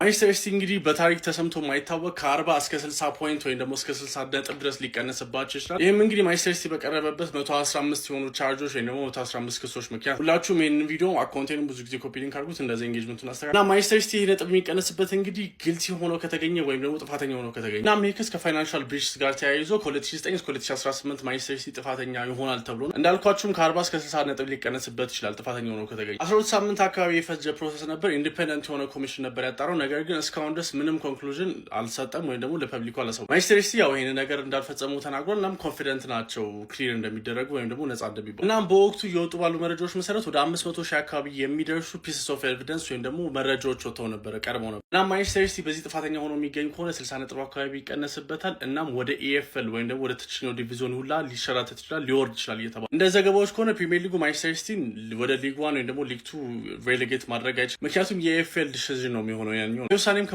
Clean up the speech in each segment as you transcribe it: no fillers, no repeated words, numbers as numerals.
ማንቸስተር ሲቲ እንግዲህ በታሪክ ተሰምቶ የማይታወቅ ከ40 እስከ 60 ፖይንት ወይም ደግሞ እስከ 60 ነጥብ ድረስ ሊቀነስባቸው ይችላል። ይህም እንግዲህ ማንቸስተር ሲቲ በቀረበበት 115 የሆኑ ቻርጆች ወይም ደግሞ 115 ክሶች ምክንያት ሁላችሁም ይህንን ቪዲዮ አካውንቴንም ብዙ ጊዜ ኮፒ ሊንክ አድርጉት፣ እንደዚህ ኤንጌጅመንቱን አስተካክሉ እና ማንቸስተር ሲቲ ነጥብ የሚቀነስበት እንግዲህ ግልቲ ሆኖ ከተገኘ ወይም ደግሞ ጥፋተኛ ሆኖ ከተገኘ እና ይህ ክስ ከፋይናንሻል ብሪችስ ጋር ተያይዞ ከ2009 እስከ 2018 ማንቸስተር ሲቲ ጥፋተኛ ይሆናል ተብሎ እንዳልኳችሁም ከ40 እስከ 60 ነጥብ ሊቀነስበት ይችላል ጥፋተኛ ሆኖ ከተገኘ። 12 ሳምንት አካባቢ የፈጀ ፕሮሰስ ነበር። ኢንዲፔንደንት የሆነ ኮሚሽን ነበር ያጣራው። ነገር ግን እስካሁን ድረስ ምንም ኮንክሉዥን አልሰጠም ወይም ደግሞ ለፐብሊኩ አላሰው። ማንቸስተር ሲቲ ያው ይሄን ነገር እንዳልፈጸሙ ተናግሯል። እናም ኮንፊደንት ናቸው ክሊር እንደሚደረጉ ወይም ደግሞ ነጻ እንደሚባሉ። እናም በወቅቱ እየወጡ ባሉ መረጃዎች መሰረት ወደ 500 ሺህ አካባቢ የሚደርሱ ፒስስ ኦፍ ኤቪደንስ ወይም ደግሞ መረጃዎች ወጥተው ነበረ ቀርበው ነበር። እናም ማንቸስተር ሲቲ በዚህ ጥፋተኛ ሆኖ የሚገኝ ከሆነ 60 ነጥብ አካባቢ ይቀነስበታል። እናም ወደ ኢኤፍኤል ወይም ደግሞ ወደ ታችኛው ዲቪዥን ሁላ ሊሸራተት ይችላል፣ ሊወርድ ይችላል እየተባለ እንደ ዘገባዎች ከሆነ ፕሪሚየር ሊጉ ማንቸስተር ሲቲን ወደ ሊግ 1 ወይም ደግሞ ሊግ 2 ሬሌጌት ማድረግ አይችልም። ምክንያቱም የኢኤፍኤል ዲሲዥን ነው የሚሆነው ያኛው ውሳኔም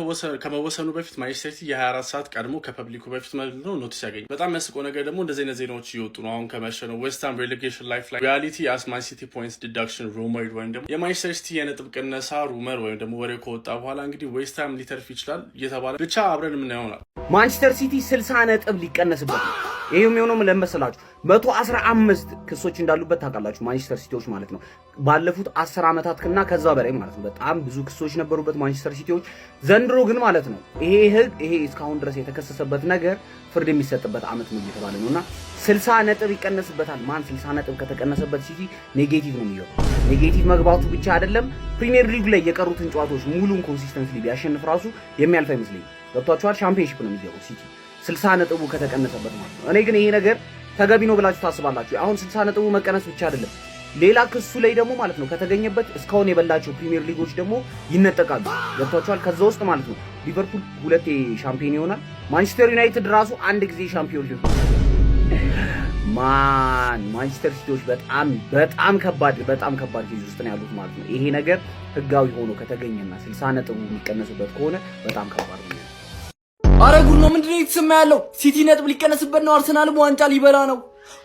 ከመወሰኑ በፊት ማንቸስተር ሲቲ የ24 ሰዓት ቀድሞ ከፐብሊኩ በፊት ማለት ነው ኖቲስ ያገኝ። በጣም የሚያስቀው ነገር ደግሞ እንደዚህ አይነት ዜናዎች እየወጡ ነው አሁን ከመሸ ነው። ዌስትሃም ሬሌጌሽን ላይፍ ላይ ሪያሊቲ አስ ማን ሲቲ ፖይንትስ ዲዳክሽን ሩመር ወይም ደግሞ የማንቸስተር ሲቲ የነጥብ ቅነሳ ሩመር ወይም ደግሞ ወሬ ከወጣ በኋላ እንግዲህ ዌስትሃም ሊተርፍ ይችላል እየተባለ ብቻ አብረን የምናየው ይሆናል። ማንቸስተር ሲቲ 60 ነጥብ ሊቀነስበት ነው። ይሄው የሚሆነው ምን ለመሰላችሁ 115 ክሶች እንዳሉበት ታውቃላችሁ ማንቸስተር ሲቲዎች ማለት ነው። ባለፉት 10 ዓመታት እና ከዛ በላይ ማለት ነው በጣም ብዙ ክሶች ነበሩበት ማንቸስተር ሲቲዎች። ዘንድሮ ግን ማለት ነው ይሄ እስካሁን ድረስ የተከሰሰበት ነገር ፍርድ የሚሰጥበት አመት ነው እየተባለ ነውና 60 ነጥብ ይቀነስበታል። ማን 60 ነጥብ ከተቀነሰበት ሲቲ ኔጌቲቭ ነው የሚገባው። ኔጌቲቭ መግባቱ ብቻ አይደለም ፕሪሚየር ሊግ ላይ የቀሩትን ጨዋታዎች ሙሉን ኮንሲስተንትሊ ቢያሸንፍ ራሱ የሚያልፍ አይመስለኝም። ገብቷችኋል? ሻምፒዮንሺፕ ነው የሚገባው ሲቲ 60 ነጥቡ ከተቀነሰበት ማለት ነው። እኔ ግን ይሄ ነገር ተገቢ ነው ብላችሁ ታስባላችሁ? አሁን 60 ነጥቡ መቀነስ ብቻ አይደለም ሌላ ክሱ ላይ ደግሞ ማለት ነው ከተገኘበት እስካሁን የበላቸው ፕሪሚየር ሊጎች ደግሞ ይነጠቃሉ። ገብቷችኋል? ከዛ ውስጥ ማለት ነው ሊቨርፑል 2 ሻምፒዮን ይሆናል። ማንቸስተር ዩናይትድ ራሱ 1 ጊዜ ሻምፒዮን ሊሆን ማንቸስተር ሲቲዎች በጣም ከባድ ኬዝ ውስጥ ነው ያሉት ማለት ነው። ይሄ ነገር ህጋዊ ሆኖ ከተገኘና 60 ነጥቡ የሚቀነስበት ከሆነ በጣም ከባድ ነው። አረ ጉድ ነው! ምንድነው የተሰማ ያለው? ሲቲ ነጥብ ሊቀነስበት ነው፣ አርሰናልም ዋንጫ ሊበላ ነው።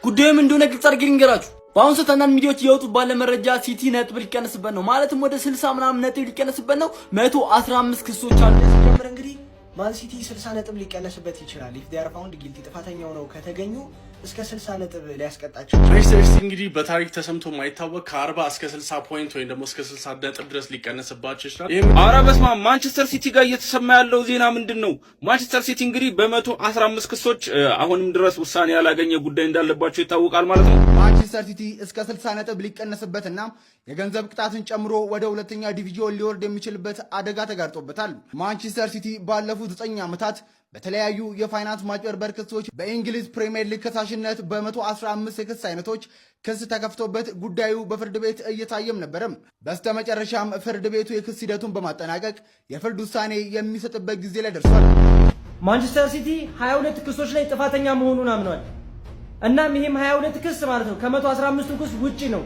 ጉዳዩም እንደሆነ ግልጽ አድርጌ ልንገራችሁ። በአሁኑ ሰዓት አንዳንድ ሚዲያዎች እየወጡ ባለ መረጃ ሲቲ ነጥብ ሊቀነስበት ነው ማለትም ወደ 60 ምናምን ነጥብ ሊቀነስበት ነው። 115 ክሶች አሉ። ጀምር እንግዲህ ማን ሲቲ 60 ነጥብ ሊቀነስበት ይችላል። ኢፍ ዴይ አር ፋውንድ ጊልቲ ጥፋተኛ ሆነው ከተገኙ እስከ 60 ነጥብ ሊያስቀጣቸው። ማንቸስተር ሲቲ እንግዲህ በታሪክ ተሰምቶ የማይታወቅ ከ40 እስከ 60 ፖይንት ወይም ደግሞ እስከ 60 ነጥብ ድረስ ሊቀነስባቸው ይችላል። አረ በስመ አብ! ማንቸስተር ሲቲ ጋር እየተሰማ ያለው ዜና ምንድነው? ማንቸስተር ሲቲ እንግዲህ በ115 ክሶች አሁንም ድረስ ውሳኔ ያላገኘ ጉዳይ እንዳለባቸው ይታወቃል ማለት ነው። ማንቸስተር ሲቲ እስከ 60 ነጥብ ሊቀነስበትና የገንዘብ ቅጣትን ጨምሮ ወደ ሁለተኛ ዲቪዥን ሊወርድ የሚችልበት አደጋ ተጋርጦበታል። ማንቸስተር ሲቲ ባለፉት 9 ዓመታት በተለያዩ የፋይናንስ ማጭበርበር ክሶች በእንግሊዝ ፕሪሚየር ሊግ ከሳሽነት በ115 የክስ አይነቶች ክስ ተከፍቶበት ጉዳዩ በፍርድ ቤት እየታየም ነበርም። በስተመጨረሻም ፍርድ ቤቱ የክስ ሂደቱን በማጠናቀቅ የፍርድ ውሳኔ የሚሰጥበት ጊዜ ላይ ደርሷል። ማንቸስተር ሲቲ 22 ክሶች ላይ ጥፋተኛ መሆኑን አምኗል። እናም ይሄም 22 ክስ ማለት ነው ከ115 ክስ ውጪ ነው።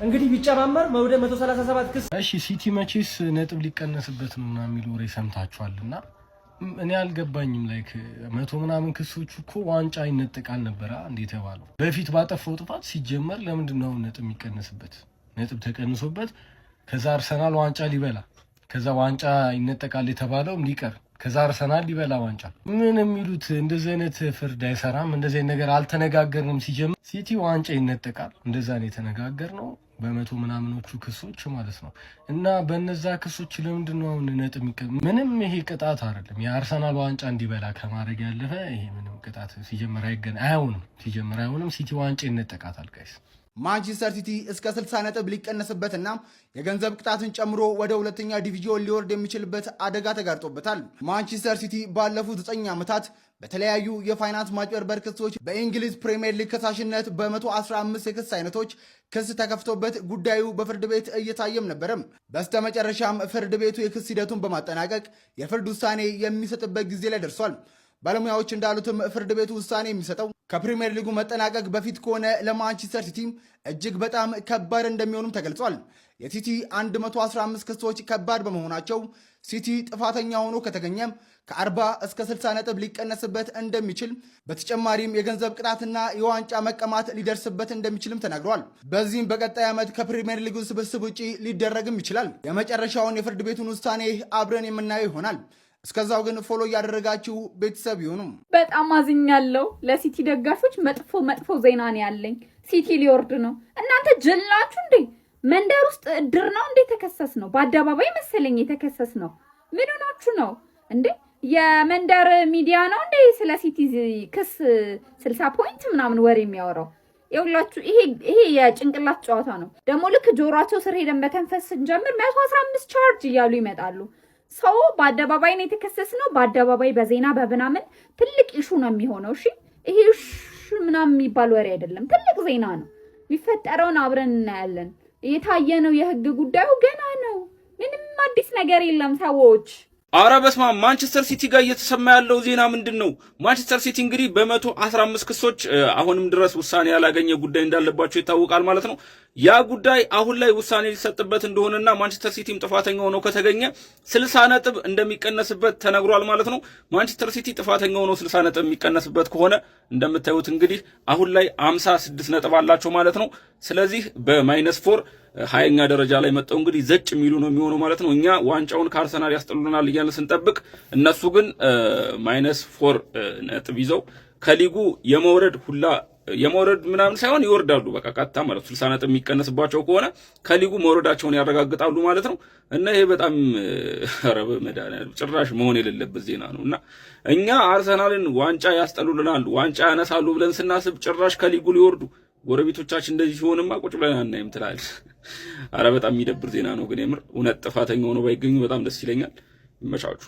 እንግዲህ ቢጨማመር ወደ 137 ክስ። እሺ ሲቲ መቼስ ነጥብ ሊቀነስበት ነው እና የሚል ወሬ ሰምታችኋልና እኔ አልገባኝም። ላይክ 100 ምናምን ክሶቹ እኮ ዋንጫ ይነጠቃል ነበር እንዴት ተባለው? በፊት ባጠፋው ጥፋት ሲጀመር ለምንድን ነው ነጥብ የሚቀነስበት? ነጥብ ተቀንሶበት ከዛ አርሰናል ዋንጫ ሊበላ ከዛ ዋንጫ ይነጠቃል የተባለው ሊቀር ከዛ አርሰናል ሊበላ ዋንጫ ምን የሚሉት እንደዚህ አይነት ፍርድ አይሰራም። እንደዚህ አይነት ነገር አልተነጋገርንም። ሲጀምር ሲቲ ዋንጫ ይነጠቃል እንደዛ ነው የተነጋገርነው በ100 ምናምኖቹ ክሶች ማለት ነው። እና በእነዛ ክሶች ለምንድን ነው ነጥብ ምንም ይሄ ቅጣት አይደለም። የአርሰናል ዋንጫ እንዲበላ ከማድረግ ያለፈ ይሄ ምንም ቅጣት ሲጀምር አይሆንም። ሲቲ ዋንጫ ይነጠቃታል ጋይስ። ማንቸስተር ሲቲ እስከ 60 ነጥብ ሊቀነስበትና የገንዘብ ቅጣትን ጨምሮ ወደ ሁለተኛ ዲቪዥን ሊወርድ የሚችልበት አደጋ ተጋርጦበታል። ማንቸስተር ሲቲ ባለፉት 9 ዓመታት በተለያዩ የፋይናንስ ማጭበርበር ክሶች በእንግሊዝ ፕሪሚየር ሊግ ከሳሽነት በ115 የክስ አይነቶች ክስ ተከፍቶበት ጉዳዩ በፍርድ ቤት እየታየም ነበርም። በስተመጨረሻም ፍርድ ቤቱ የክስ ሂደቱን በማጠናቀቅ የፍርድ ውሳኔ የሚሰጥበት ጊዜ ላይ ደርሷል። ባለሙያዎች እንዳሉትም ፍርድ ቤቱ ውሳኔ የሚሰጠው ከፕሪሚየር ሊጉ መጠናቀቅ በፊት ከሆነ ለማንቸስተር ሲቲ እጅግ በጣም ከባድ እንደሚሆኑም ተገልጿል። የሲቲ 115 ክሶች ከባድ በመሆናቸው ሲቲ ጥፋተኛ ሆኖ ከተገኘ ከ40 እስከ 60 ነጥብ ሊቀነስበት እንደሚችል፣ በተጨማሪም የገንዘብ ቅጣትና የዋንጫ መቀማት ሊደርስበት እንደሚችልም ተናግሯል። በዚህም በቀጣይ ዓመት ከፕሪሚየር ሊጉ ስብስብ ውጪ ሊደረግም ይችላል። የመጨረሻውን የፍርድ ቤቱን ውሳኔ አብረን የምናየው ይሆናል። እስከዛው ግን ፎሎ እያደረጋችሁ ቤተሰብ ይሁኑ። በጣም አዝኛለሁ። ለሲቲ ደጋፊዎች መጥፎ ዜና ነው ያለኝ። ሲቲ ሊወርድ ነው። እናንተ ጀላችሁ እንዴ? መንደር ውስጥ እድር ነው እንዴ ተከሰስ ነው? በአደባባይ መሰለኝ የተከሰስ ነው። ምን ሆናችሁ ነው እንዴ? የመንደር ሚዲያ ነው እንዴ ስለ ሲቲ ክስ 60 ፖይንት ምናምን ወሬ የሚያወራው? ይኸውላችሁ ይሄ የጭንቅላት ጨዋታ ነው። ደግሞ ልክ ጆሮአቸው ስር ሄደን በተንፈስ ስንጀምር 115 ቻርጅ እያሉ ይመጣሉ። ሰው በአደባባይ ነው የተከሰስ ነው። በአደባባይ በዜና በምናምን ትልቅ ኢሹ ነው የሚሆነው። እሺ ይሄ ምናምን የሚባል ወሬ አይደለም፣ ትልቅ ዜና ነው። የሚፈጠረውን አብረን እናያለን። የታየ ነው። የህግ ጉዳዩ ገና ነው። ምንም አዲስ ነገር የለም ሰዎች። አረ በስማ ማንቸስተር ሲቲ ጋር እየተሰማ ያለው ዜና ምንድነው? ማንቸስተር ሲቲ እንግዲህ በ115 ክሶች አሁንም ድረስ ውሳኔ ያላገኘ ጉዳይ እንዳለባቸው ይታወቃል ማለት ነው። ያ ጉዳይ አሁን ላይ ውሳኔ ሊሰጥበት እንደሆነና ማንቸስተር ሲቲም ጥፋተኛ ሆኖ ከተገኘ 60 ነጥብ እንደሚቀነስበት ተነግሯል ማለት ነው። ማንቸስተር ሲቲ ጥፋተኛ ሆኖ 60 ነጥብ የሚቀነስበት ከሆነ እንደምታዩት እንግዲህ አሁን ላይ 56 ነጥብ አላቸው ማለት ነው። ስለዚህ በ-4 20ኛ ደረጃ ላይ መጣው እንግዲህ ዘጭ የሚሉ ነው የሚሆነው ማለት ነው። እኛ ዋንጫውን ከአርሰናል ያስጠሉናል እያልን ስንጠብቅ እነሱ ግን -4 ነጥብ ይዘው ከሊጉ የመውረድ ምናምን ሳይሆን ይወርዳሉ። በቃ ቀጥታ ማለት 60 ነጥብ የሚቀነስባቸው ከሆነ ከሊጉ መውረዳቸውን ያረጋግጣሉ ማለት ነው። እና ይሄ በጣም ረበ መድኃኒዓለም ጭራሽ መሆን የሌለበት ዜና ነው። እና እኛ አርሰናልን ዋንጫ ያስጠሉልናል፣ ዋንጫ ያነሳሉ ብለን ስናስብ ጭራሽ ከሊጉ ሊወርዱ ጎረቤቶቻችን እንደዚህ ሲሆንማ ቁጭ ብለን አናይም ትላለህ። አረ በጣም የሚደብር ዜና ነው። ግን የምር እውነት ጥፋተኛ ሆኖ ባይገኙ በጣም ደስ ይለኛል። ይመቻቹ።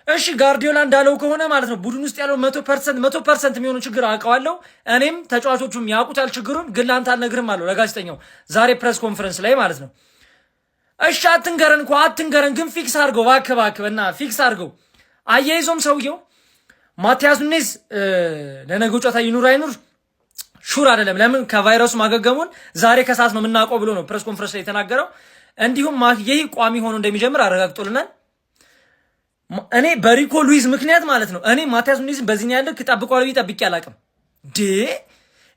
እሺ ጋርዲዮላ እንዳለው ከሆነ ማለት ነው ቡድን ውስጥ ያለው 100% የሚሆኑ ችግር አውቀዋለሁ። እኔም ተጫዋቾቹም ያውቁታል ችግሩን፣ ግን ላንተ አልነግርም አለው ለጋዜጠኛው ዛሬ ፕሬስ ኮንፈረንስ ላይ ማለት ነው። እሺ አትንገረን ግን ፊክስ አድርገው እባክህ እና ፊክስ አድርገው። አያይዞም ሰውየው ማቲያስ ኑኔዝ ለነገው ጨዋታ ይኑር አይኑር ሹር አይደለም። ለምን ከቫይረሱ ማገገሙን ዛሬ ከሰዓት ነው የምናውቀው ብሎ ነው ፕሬስ ኮንፈረንስ ላይ የተናገረው። እንዲሁም ይሄ ቋሚ ሆኖ እንደሚጀምር አረጋግጦልናል። እኔ በሪኮ ሉዊስ ምክንያት ማለት ነው እኔ ማቲያስ ኑኔዝን በዚህ ነው ያለው ከጠብቀዋል ጠብቄ አላቅም።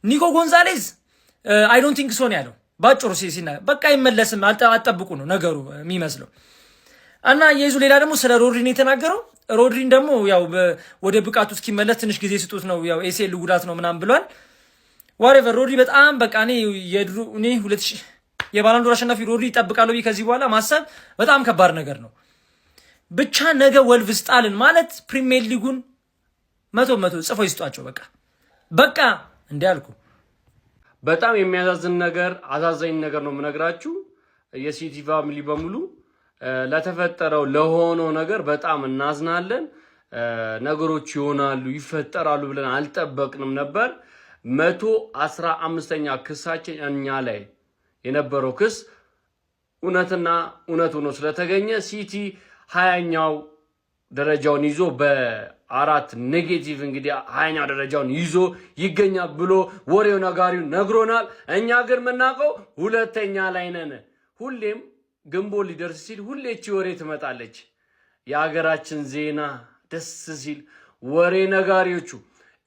ኒኮ ጎንዛሌዝ አይ ዶንት ቲንክ ሶ ነው ያለው ባጭሩ ሲና በቃ ይመለስም አልጠብቁ ነው ነገሩ የሚመስለው። እና የይዙ ሌላ ደግሞ ስለ ሮድሪን የተናገረው ሮድሪን ደግሞ ያው ወደ ብቃቱ እስኪመለስ ትንሽ ጊዜ ስጡት ነው ያው ኤሲኤል ጉዳት ነው ምናምን ብሏል። ዋሬቨር ሮድሪ በጣም በቃ እኔ 2000 የባላንዶር አሸናፊ ሮድሪ ይጠብቃሉ ከዚህ በኋላ ማሰብ በጣም ከባድ ነገር ነው። ብቻ ነገ ወልቭስ ጣልን ማለት ፕሪሚየር ሊጉን 100 ጽፎ ይስጧቸው። በቃ እንዲያልኩ በጣም የሚያሳዝን ነገር አሳዛኝ ነገር ነው የምነግራችሁ። የሲቲ ፋሚሊ በሙሉ ለተፈጠረው ለሆነው ነገር በጣም እናዝናለን። ነገሮች ይሆናሉ ይፈጠራሉ ብለን አልጠበቅንም ነበር። 115ኛ ክሳችን እኛ ላይ የነበረው ክስ እውነት ሆኖ ስለተገኘ ሲቲ 20ኛው ደረጃውን ይዞ በ4 ኔጌቲቭ እንግዲህ 20ኛው ደረጃውን ይዞ ይገኛል ብሎ ወሬው ነጋሪው ነግሮናል። እኛ ግን የምናውቀው 2ኛ ላይ ነን። ሁሌም ግንቦት ሊደርስ ሲል ሁሌ እቺ ወሬ ትመጣለች። የሀገራችን ዜና ደስ ሲል ወሬ ነጋሪዎቹ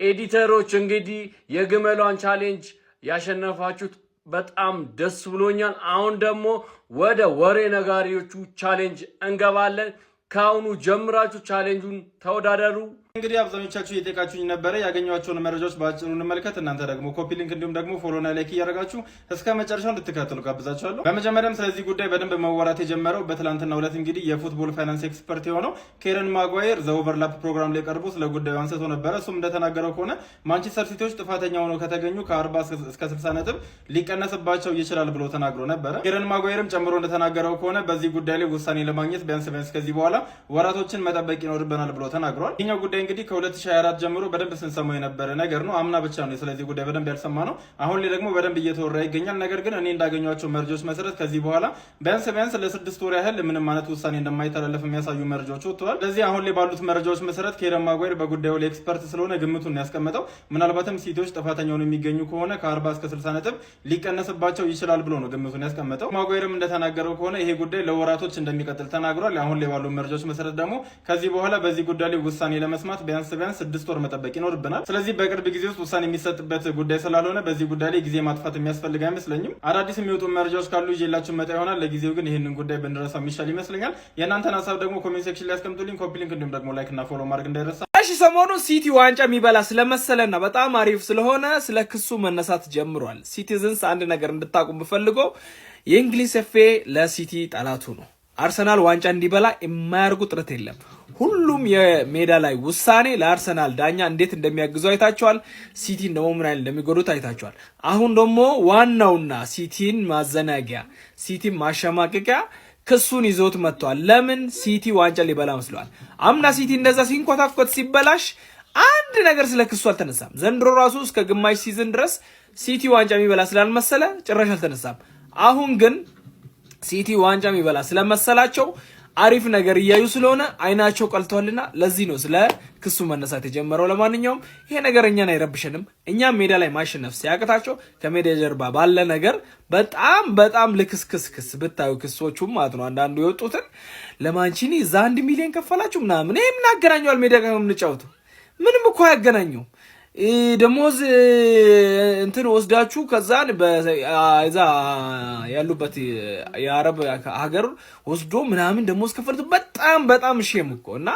ኤዲተሮች እንግዲህ የግመሏን ቻሌንጅ ያሸነፋችሁት በጣም ደስ ብሎኛል። አሁን ደግሞ ወደ ወሬ ነጋሪዎቹ ቻሌንጅ እንገባለን። ካሁኑ ጀምራችሁ ቻሌንጁን ተወዳደሩ። እንግዲህ አብዛኞቻችሁ እየጠየቃችሁኝ ነበረ። ያገኘኋቸውን መረጃዎች በአጭሩ እንመልከት። እናንተ ደግሞ ኮፒ ሊንክ እንዲሁም ደግሞ ፎሎና ላይክ እያደረጋችሁ እስከ መጨረሻው እንድትከታተሉ ጋብዛችኋለሁ። በመጀመሪያም ስለዚህ ጉዳይ በደንብ መወራት የጀመረው በትላንትናው ዕለት እንግዲህ የፉትቦል ፋይናንስ ኤክስፐርት የሆነው ኬረን ማጓየር ዘኦቨርላፕ ፕሮግራም ላይ ቀርቦ ስለ ጉዳዩ አንስቶ ነበረ። እሱም እንደተናገረው ከሆነ ማንቸስተር ሲቲዎች ጥፋተኛ ሆነው ከተገኙ ከ40 እስከ 60 ነጥብ ሊቀነስባቸው ይችላል ብሎ ተናግሮ ነበረ። ኬረን ማጓየርም ጨምሮ እንደተናገረው ከሆነ በዚህ ጉዳይ ላይ ውሳኔ ለማግኘት ቢያንስ ከዚህ በኋላ ወራቶችን መጠበቅ ይኖርብናል ብሎ ተናግሯል። ይህኛው ጉዳይ እንግዲህ ከ2024 ጀምሮ በደንብ ስንሰማው የነበረ ነገር ነው። አምና ብቻ ነው ስለዚህ ጉዳይ በደንብ ያልሰማ ነው። አሁን ላይ ደግሞ በደንብ እየተወራ ይገኛል። ነገር ግን እኔ እንዳገኟቸው መረጃዎች መሰረት ከዚህ በኋላ ቢያንስ ለ6 ወር ያህል ምንም ማለት ውሳኔ እንደማይተላለፍ የሚያሳዩ መረጃዎች ወጥተዋል። ስለዚህ አሁን ላይ ባሉት መረጃዎች መሰረት ኬረን ማጓየር በጉዳዩ ላይ ኤክስፐርት ስለሆነ ግምቱን ያስቀመጠው ምናልባትም ሲቲዎች ጥፋተኛውን የሚገኙ ከሆነ ከ40 እስከ 60 ነጥብ ሊቀነስባቸው ይችላል ብሎ ነው ግምቱን ያስቀመጠው። ማጓየርም እንደተናገረው ከሆነ ይሄ ጉዳይ ለወራቶች እንደሚቀጥል ተናግሯል። አሁን ላይ ባሉ መረጃዎች መሰረት ደግሞ ከዚህ በኋላ በዚህ ጉዳይ ላይ ውሳኔ ለመስማት ቢያንስ 6 ወር መጠበቅ ይኖርብናል። ስለዚህ በቅርብ ጊዜ ውስጥ ውሳኔ የሚሰጥበት ጉዳይ ስላልሆነ በዚህ ጉዳይ ላይ ጊዜ ማጥፋት የሚያስፈልግ አይመስለኝም። አዳዲስ የሚወጡ መረጃዎች ካሉ ይዤላችሁ መጣ ይሆናል። ለጊዜው ግን ይህንን ጉዳይ ብንረሳው የሚሻል ይመስለኛል። የእናንተን ሀሳብ ደግሞ ኮሜንት ሴክሽን ላይ ያስቀምጡልኝ። ኮፒ ሊንክ እንዲሁም ደግሞ ላይክ እና ፎሎ ማድረግ እንዳይረሳ። እሺ ሰሞኑን ሲቲ ዋንጫ የሚበላ ስለመሰለና በጣም አሪፍ ስለሆነ ስለ ክሱ መነሳት ጀምሯል። ሲቲዝንስ አንድ ነገር እንድታቁም ብፈልገው የእንግሊዝ ኤፍኤ ለሲቲ ጠላቱ ነው። አርሰናል ዋንጫ እንዲበላ የማያርጉ ጥረት የለም። ሁሉም የሜዳ ላይ ውሳኔ ለአርሰናል ዳኛ እንዴት እንደሚያግዘው አይታቸዋል። ሲቲን ደግሞ ምን አይነት እንደሚጎዱት አይታቸዋል። አሁን ደግሞ ዋናውና ሲቲን ማዘናጊያ ሲቲን ማሸማቀቂያ ክሱን ይዞት መጥቷል። ለምን ሲቲ ዋንጫ ሊበላ መስሏል። አምና ሲቲ እንደዛ ሲንኮታኮት ሲበላሽ አንድ ነገር ስለ ክሱ አልተነሳም። ዘንድሮ ራሱ እስከ ግማሽ ሲዝን ድረስ ሲቲ ዋንጫ የሚበላ ስላልመሰለ ጭራሽ አልተነሳም። አሁን ግን ሲቲ ዋንጫ የሚበላ ስለመሰላቸው አሪፍ ነገር እያዩ ስለሆነ አይናቸው ቀልቷልና ለዚህ ነው ስለ ክሱ መነሳት የጀመረው። ለማንኛውም ይሄ ነገር እኛን አይረብሸንም። እኛም ሜዳ ላይ ማሸነፍ ሲያቅታቸው ከሜዳ ጀርባ ባለ ነገር በጣም ልክስክስክስ ብታዩ ክሶቹም ማለት ነው። አንዳንዱ የወጡትን ለማንቺኒ እዛ 1 ሚሊዮን ከፈላችሁ ምናምን ይሄ ምን አገናኘዋል? ሜዳ ጋር የምንጫወቱ ምንም እኮ አያገናኘው። ደሞዝ እንትን ወስዳችሁ ከዛን በዛ ያሉበት የአረብ ሀገር ወስዶ ምናምን ደሞዝ ከፈልቱ በጣም ሼም እኮ እና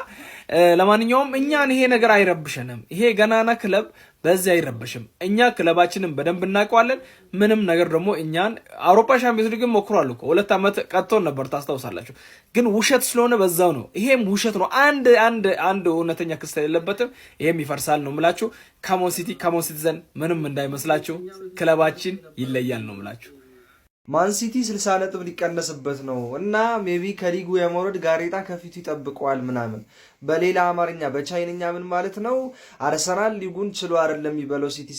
ለማንኛውም እኛን ይሄ ነገር አይረብሸንም። ይሄ ገናና ክለብ በዚህ አይረበሽም። እኛ ክለባችንን በደንብ እናውቀዋለን። ምንም ነገር ደግሞ እኛን አውሮፓ ሻምፒዮንስ ሊግ ሞክሯል እኮ 2 ዓመት ቀጥቶን ነበር ታስታውሳላችሁ። ግን ውሸት ስለሆነ በዛው ነው። ይሄም ውሸት ነው። አንድ እውነተኛ ክስ የሌለበትም። ይሄም ይፈርሳል ነው የምላችሁ። ካሞን ሲቲ ካሞን ሲቲዘን ምንም እንዳይመስላችሁ። ክለባችን ይለያል ነው የምላችሁ። ማን ሲቲ 60 ነጥብ ሊቀነስበት ነው እና ሜቢ ከሊጉ የመውረድ ጋሬጣ ከፊቱ ይጠብቀዋል ምናምን። በሌላ አማርኛ በቻይንኛ ምን ማለት ነው? አርሰናል ሊጉን ችሎ አይደለም የሚበለው ሲቲ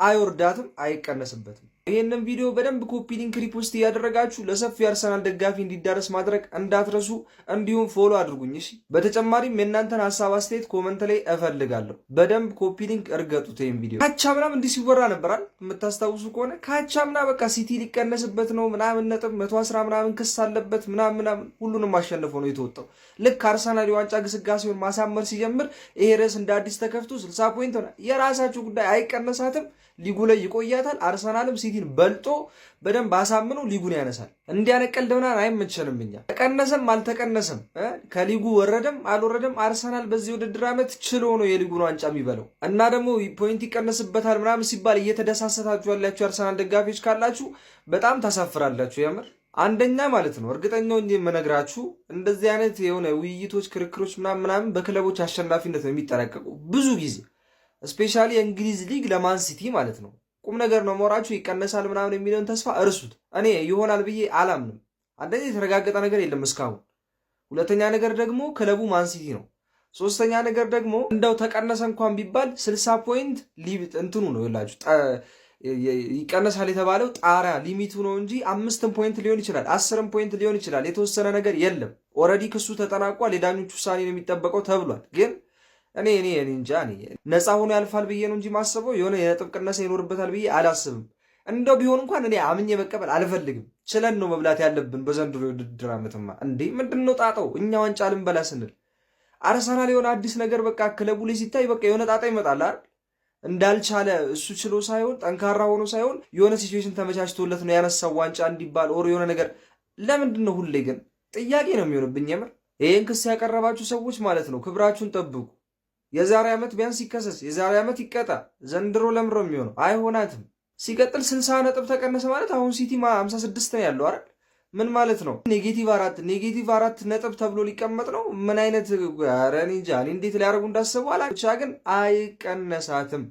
አይወርዳትም፣ አይቀነስበትም። ይሄንን ቪዲዮ በደንብ ኮፒ ሊንክ ሪፖስት እያደረጋችሁ ለሰፊ አርሰናል ደጋፊ እንዲዳረስ ማድረግ እንዳትረሱ፣ እንዲሁም ፎሎ አድርጉኝ እሺ። በተጨማሪም የእናንተን ሀሳብ አስተያየት ኮመንት ላይ እፈልጋለሁ። በደንብ ኮፒ ሊንክ እርገጡት። ይሄን ቪዲዮ ካቻምናም እንዲህ ሲወራ ነበራል የምታስታውሱ ከሆነ ካቻምና በቃ ሲቲ ሊቀነስበት ነው ምናምን ነጥብ 110 ምናምን ክስ አለበት ምናምን ሁሉንም አሸንፎ ነው የተወጣው። ልክ አርሰናል የዋንጫ ግስጋሴውን ማሳመር ሲጀምር ይሄ ርዕስ እንደ አዲስ ተከፍቶ 60 ፖይንት ሆነ። የራሳችሁ ጉዳይ፣ አይቀነሳትም፣ ሊጉ ላይ ይቆያታል። አርሰናልም ሲቲን በልጦ በደንብ አሳምኖ ሊጉን ያነሳል። እንዲያነቀል ደውና አይመቸንም። እኛ ተቀነሰም አልተቀነሰም ከሊጉ ወረደም አልወረደም አርሰናል በዚህ ውድድር ዓመት ችሎ ነው የሊጉን ዋንጫ የሚበለው እና ደግሞ ፖይንት ይቀነስበታል ምናምን ሲባል እየተደሳሰታችሁ ያላችሁ አርሰናል ደጋፊዎች ካላችሁ በጣም ታሳፍራላችሁ። የምር አንደኛ ማለት ነው እርግጠኛው እንጂ የምነግራችሁ እንደዚህ አይነት የሆነ ውይይቶች፣ ክርክሮች ምናምን በክለቦች አሸናፊነት ነው የሚጠናቀቁ ብዙ ጊዜ ስፔሻሊ የእንግሊዝ ሊግ ለማን ሲቲ ማለት ነው። ቁም ነገር ነው ሞራችሁ ይቀነሳል ምናምን የሚለውን ተስፋ እርሱት። እኔ ይሆናል ብዬ አላምንም። አንደኛ የተረጋገጠ ነገር የለም እስካሁን። ሁለተኛ ነገር ደግሞ ክለቡ ማን ሲቲ ነው። ሶስተኛ ነገር ደግሞ እንደው ተቀነሰ እንኳን ቢባል 60 ፖይንት እንትኑ ነው ይላችሁ ይቀነሳል የተባለው ጣሪያ ሊሚቱ ነው እንጂ 5 ፖይንት ሊሆን ይችላል 10 ፖይንት ሊሆን ይችላል። የተወሰነ ነገር የለም። ኦልሬዲ ክሱ ተጠናቋል። የዳኞች ውሳኔ ነው የሚጠበቀው ተብሏል። ግን እኔ እንጃ ነፃ ሆኖ ያልፋል ብዬ ነው እንጂ ማሰበው የሆነ የነጥብ ቅነሳ ይኖርበታል ብዬ አላስብም። እንደው ቢሆን እንኳን እኔ አምኜ መቀበል አልፈልግም። ችለን ነው መብላት ያለብን በዘንድሮ የውድድር ዓመትማ። እንዴ ምንድነው ጣጣው? እኛ ዋንጫ ልንበላ ስንል አርሰናል የሆነ አዲስ ነገር በቃ ክለቡ ላይ ሲታይ በቃ የሆነ ጣጣ ይመጣል አይደል? እንዳልቻለ እሱ ችሎ ሳይሆን ጠንካራ ሆኖ ሳይሆን የሆነ ሲቹዌሽን ተመቻችቶለት ነው ያነሳው ዋንጫ እንዲባል ኦር የሆነ ነገር። ለምንድን ነው ሁሌ ግን ጥያቄ ነው የሚሆንብኝ የምር። ይሄን ክስ ያቀረባችሁ ሰዎች ማለት ነው ክብራችሁን ጠብቁ። የዛሬ ዓመት ቢያንስ ይከሰስ፣ የዛሬ ዓመት ይቀጣ። ዘንድሮ ለምሮ የሚሆነው አይሆናትም። ሲቀጥል 60 ነጥብ ተቀነሰ ማለት አሁን ሲቲ 56 ነው ያለው አይደል? ምን ማለት ነው? ኔጌቲቭ 4 ነጥብ ተብሎ ሊቀመጥ ነው። ምን አይነት አረኒ ጃኒ እንዴት ሊያደርጉ እንዳሰቡ አላ ብቻ ግን አይቀነሳትም።